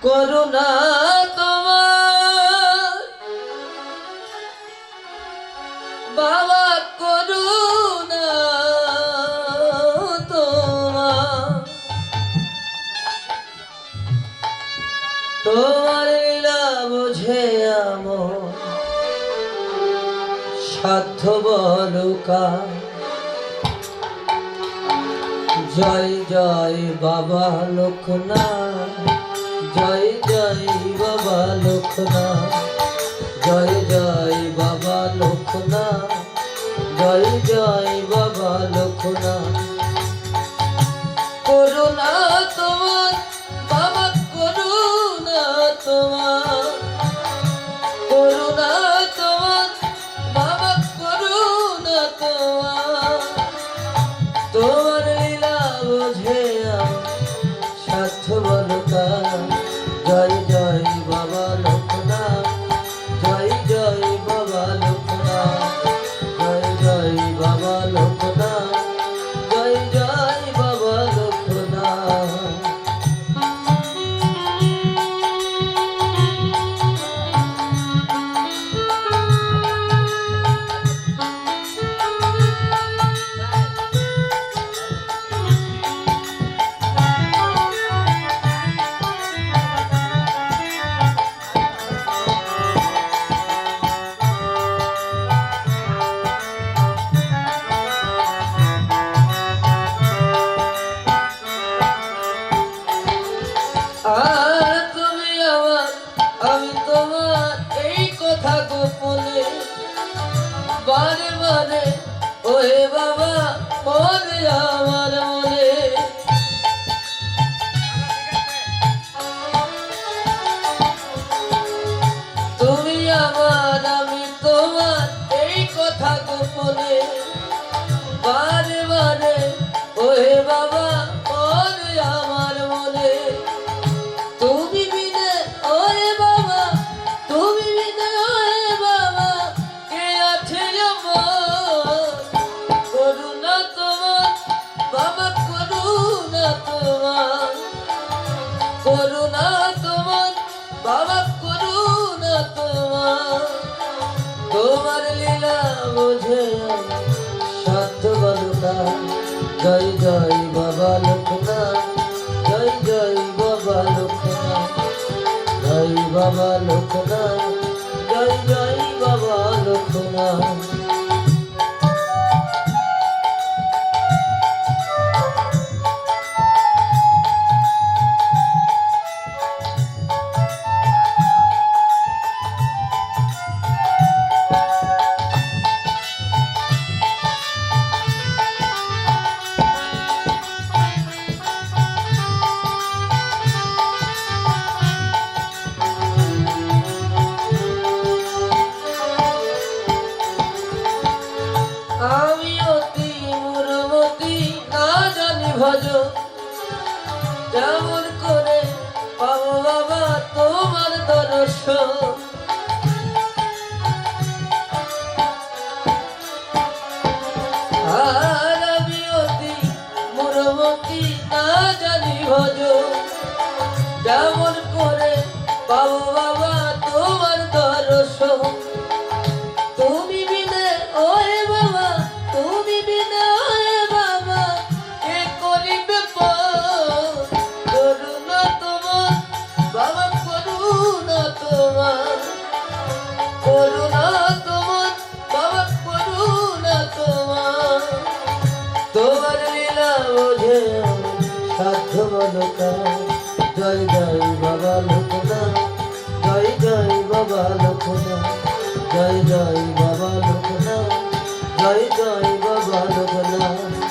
করুণা তোমার বাবা, করুণা তোমার, তোমার লীলা বুঝে আমার সাধ্য বলুকা। জয় জয় বাবা লোকনাথ, জয় জয় বাবা লোকনাথ, জয় জয় বাবা লোকনাথ, জয় জয় বাবা লোকনাথ। করুণা তোমার বাবা, করুণা তোমার, করুণা তোমার বাবা, করুণা তোমার, তোমার লীলা বুঝে সাধ্য বলুকা। জয় জয় বাবা লোকনাথ, জয় জয় বাবা লোকনাথ, জয় জয় বাবা লোকনাথ, জয় জয় বাবা লোকনাথ। আর তুমি আমার, আমি তোমার, এই কথা গোপনে বারে বারে ওহে বাবা পড়ে আমার মনে। তুমি আমার, আমি তোমার, এই কথা গোপনে বারে বারে ওহে বাবা পড়ে আমার মনে। তুমি বিনে ওরে বাবা, তুমি বিনে ওরে বাবা, কে আছে আমার? করুণা তোমার বাবা, করুণা তোমার, করুণা তোমার বাবা, করুণা তোমার, তোমার লীলা বোঝে সাধ্য বলুকা। জয় জয় বাবা লোকনাথ, জয় জয় বাবা লোকনাথ, জয় বাবা লোকনাথ, জয় জয় বাবা লোকনাথ। আমি অতি মূঢ়মতি, না জানি ভজ কেমন করে পাবো বাবা তোমার দর্শন। আর আমি অতি মূঢ়মতি, না জানি ভজ কেমন করে পাবো বাবা তোমার দর্শন। তুমি বিনে ওরে বাবা, তুমি বিনে ওরে বাবা, কে করিবে পার? করুণা তোমার বাবা, করুণা তোমার, করুণা তোমার বাবা, করুণা তোমার, তোমার লীলা বোঝে সাধ্য বলুকা। জয় জয় বাবা লোকনাথ, জয় জয় বাবা লোকনাথ, জয় জয় বাবা লোকনাথ, জয় জয় বাবা লোকনাথ।